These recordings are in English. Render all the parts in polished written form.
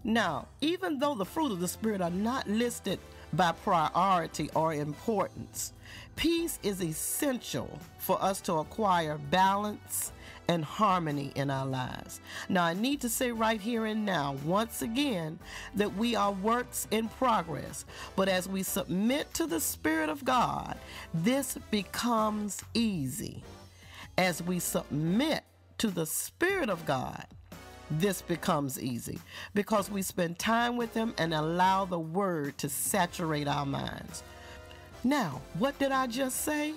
Now, even though the fruit of the Spirit are not listed by priority or importance, peace is essential for us to acquire balance and harmony in our lives. Now, I need to say right here and now, once again, that we are works in progress. But as we submit to the Spirit of God, this becomes easy. As we submit to the Spirit of God, this becomes easy because we spend time with Him and allow the Word to saturate our minds. Now, what did I just say?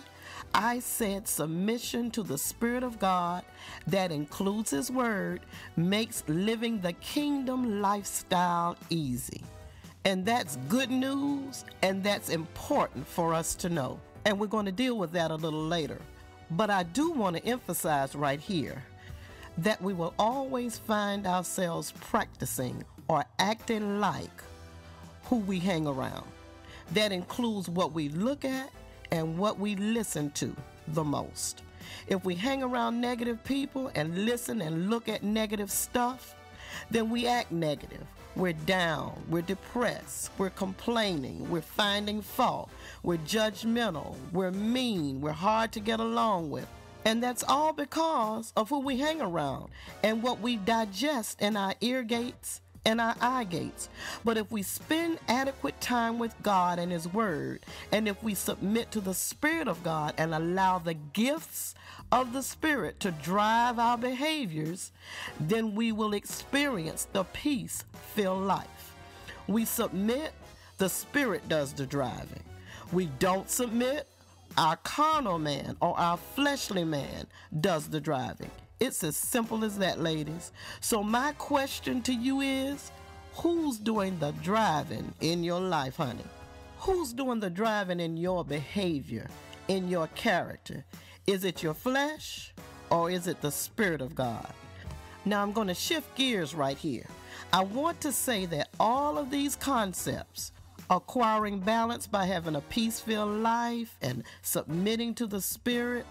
I said submission to the Spirit of God, that includes His Word, makes living the kingdom lifestyle easy. And that's good news, and that's important for us to know. And we're going to deal with that a little later. But I do want to emphasize right here that we will always find ourselves practicing or acting like who we hang around. That includes what we look at and what we listen to the most. If we hang around negative people and listen and look at negative stuff, then we act negative. We're down, we're depressed, we're complaining, we're finding fault, we're judgmental, we're mean, we're hard to get along with. And that's all because of who we hang around and what we digest in our ear gates and our eye gates. But if we spend adequate time with God and His Word, and if we submit to the Spirit of God and allow the gifts of the Spirit to drive our behaviors, then we will experience the peace-filled life. We submit, the Spirit does the driving. We don't submit, our carnal man or our fleshly man does the driving. It's as simple as that, ladies. So my question to you is, who's doing the driving in your life, honey? Who's doing the driving in your behavior, in your character? Is it your flesh or is it the Spirit of God? Now I'm going to shift gears right here. I want to say that all of these concepts, acquiring balance by having a peace-filled life and submitting to the Spirit,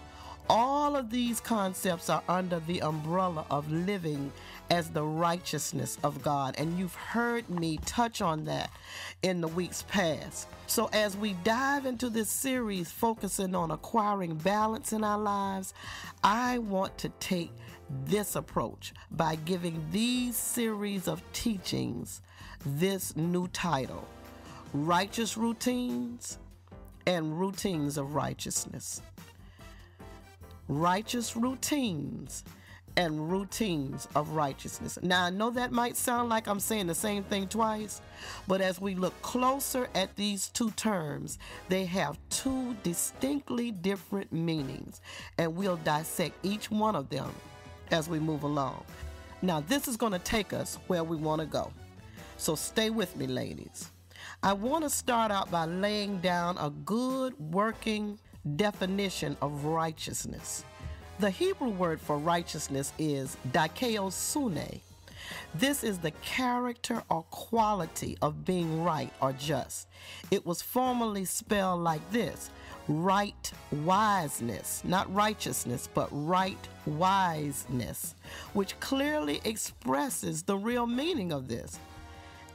all of these concepts are under the umbrella of living as the righteousness of God. And you've heard me touch on that in the weeks past. So as we dive into this series focusing on acquiring balance in our lives, I want to take this approach by giving these series of teachings this new title: Righteous Routines and Routines of Righteousness. Righteous routines and routines of righteousness. Now, I know that might sound like I'm saying the same thing twice, but as we look closer at these two terms, they have two distinctly different meanings, and we'll dissect each one of them as we move along. Now, this is going to take us where we want to go. So stay with me, ladies. I want to start out by laying down a good working definition of righteousness. The Hebrew word for righteousness is dikaiosune. This is the character or quality of being right or just. It was formerly spelled like this: right wiseness, not righteousness, but right wiseness, which clearly expresses the real meaning of this.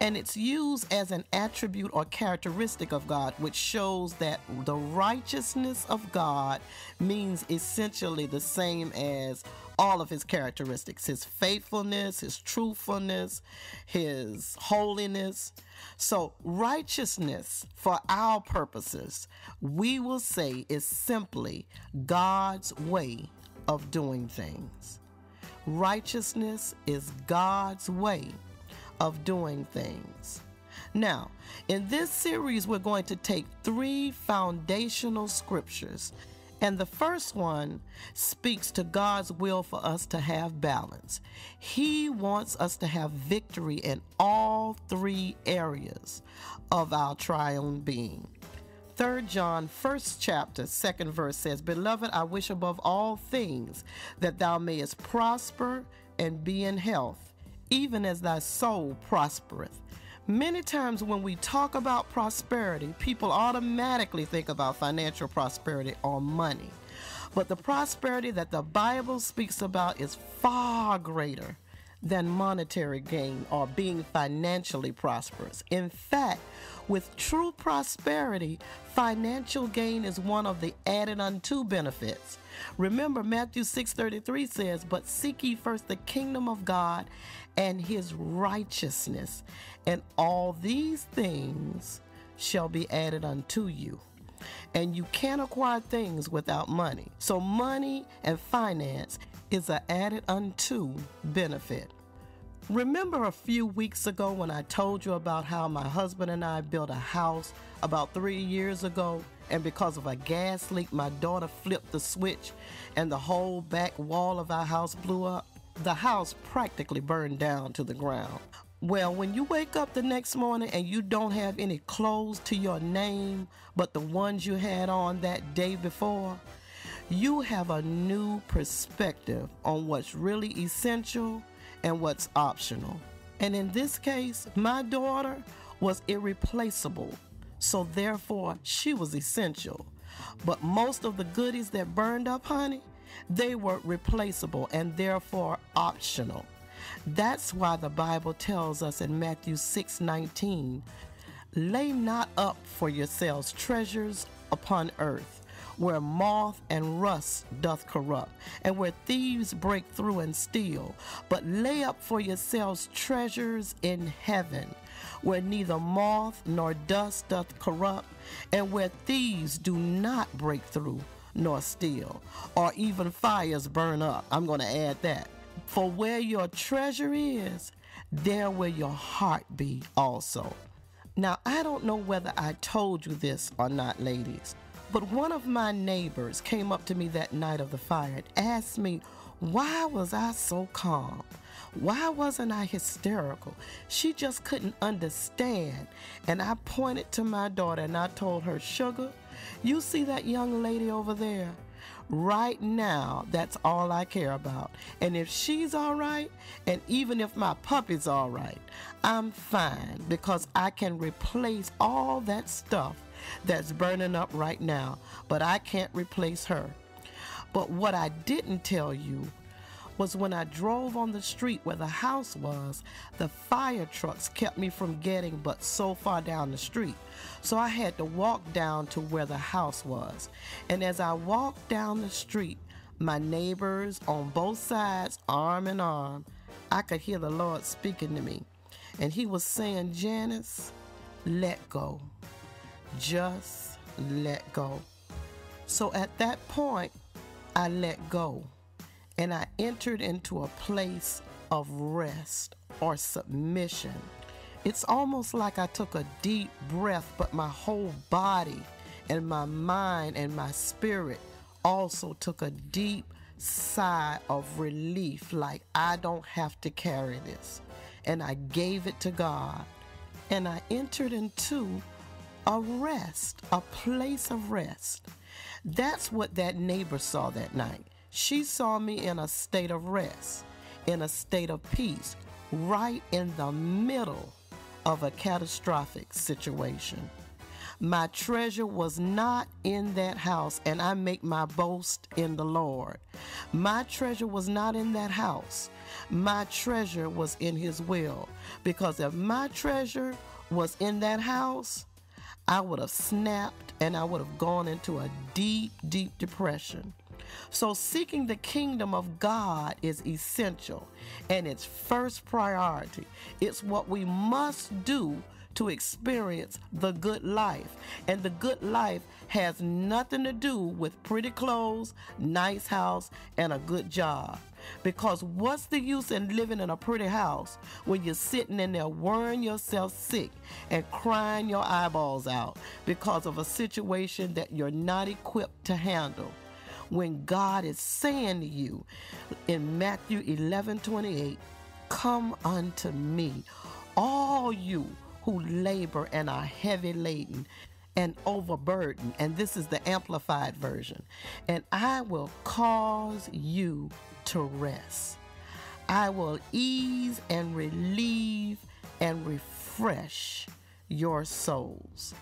And it's used as an attribute or characteristic of God, which shows that the righteousness of God means essentially the same as all of His characteristics: His faithfulness, His truthfulness, His holiness. So righteousness, for our purposes, we will say is simply God's way of doing things. Righteousness is God's way of doing things. Now, in this series, we're going to take 3 foundational scriptures, and the first one speaks to God's will for us to have balance. He wants us to have victory in all 3 areas of our triune being. 3 John, 1st chapter, 2nd verse says, "Beloved, I wish above all things that thou mayest prosper and be in health, even as thy soul prospereth." Many times when we talk about prosperity, people automatically think about financial prosperity or money. But the prosperity that the Bible speaks about is far greater than monetary gain or being financially prosperous. In fact, with true prosperity, financial gain is one of the added unto benefits. Remember, Matthew 6:33 says, "But seek ye first the kingdom of God and his righteousness, and all these things shall be added unto you." And you can't acquire things without money. So money and finance is an added unto benefit. Remember a few weeks ago when I told you about how my husband and I built a house about 3 years ago, and because of a gas leak, my daughter flipped the switch and the whole back wall of our house blew up? The house practically burned down to the ground. Well, when you wake up the next morning and you don't have any clothes to your name but the ones you had on that day before, you have a new perspective on what's really essential and what's optional. And in this case, my daughter was irreplaceable, so therefore she was essential. But most of the goodies that burned up, honey, they were replaceable and therefore optional. That's why the Bible tells us in Matthew 6:19, "Lay not up for yourselves treasures upon earth, where moth and rust doth corrupt, and where thieves break through and steal. But lay up for yourselves treasures in heaven, where neither moth nor dust doth corrupt, and where thieves do not break through nor steal, or even fires burn up." I'm going to add that. "For where your treasure is, there will your heart be also." Now, I don't know whether I told you this or not, ladies, but one of my neighbors came up to me that night of the fire and asked me, why was I so calm? Why wasn't I hysterical? She just couldn't understand. And I pointed to my daughter and I told her, "Sugar, you see that young lady over there? Right now, that's all I care about. And if she's all right, and even if my puppy's all right, I'm fine, because I can replace all that stuff that's burning up right now, but I can't replace her." But what I didn't tell you was when I drove on the street where the house was, the fire trucks kept me from getting but so far down the street. So I had to walk down to where the house was. And as I walked down the street, my neighbors on both sides, arm in arm, I could hear the Lord speaking to me. And he was saying, "Janice, let go. Just let go." So at that point, I let go. And I entered into a place of rest or submission. It's almost like I took a deep breath, but my whole body and my mind and my spirit also took a deep sigh of relief, like I don't have to carry this. And I gave it to God. And I entered into a rest, a place of rest. That's what that neighbor saw that night. She saw me in a state of rest, in a state of peace, right in the middle of a catastrophic situation. My treasure was not in that house, and I make my boast in the Lord. My treasure was not in that house. My treasure was in His will, because if my treasure was in that house, I would have snapped and I would have gone into a deep, deep depression. So seeking the kingdom of God is essential, and it's first priority. It's what we must do to experience the good life. And the good life has nothing to do with pretty clothes, nice house, and a good job. Because what's the use in living in a pretty house when you're sitting in there worrying yourself sick and crying your eyeballs out because of a situation that you're not equipped to handle? When God is saying to you in Matthew 11:28, "Come unto me, all you who labor and are heavy laden and overburdened," and this is the Amplified version, "and I will cause you to rest. I will ease and relieve and refresh your souls."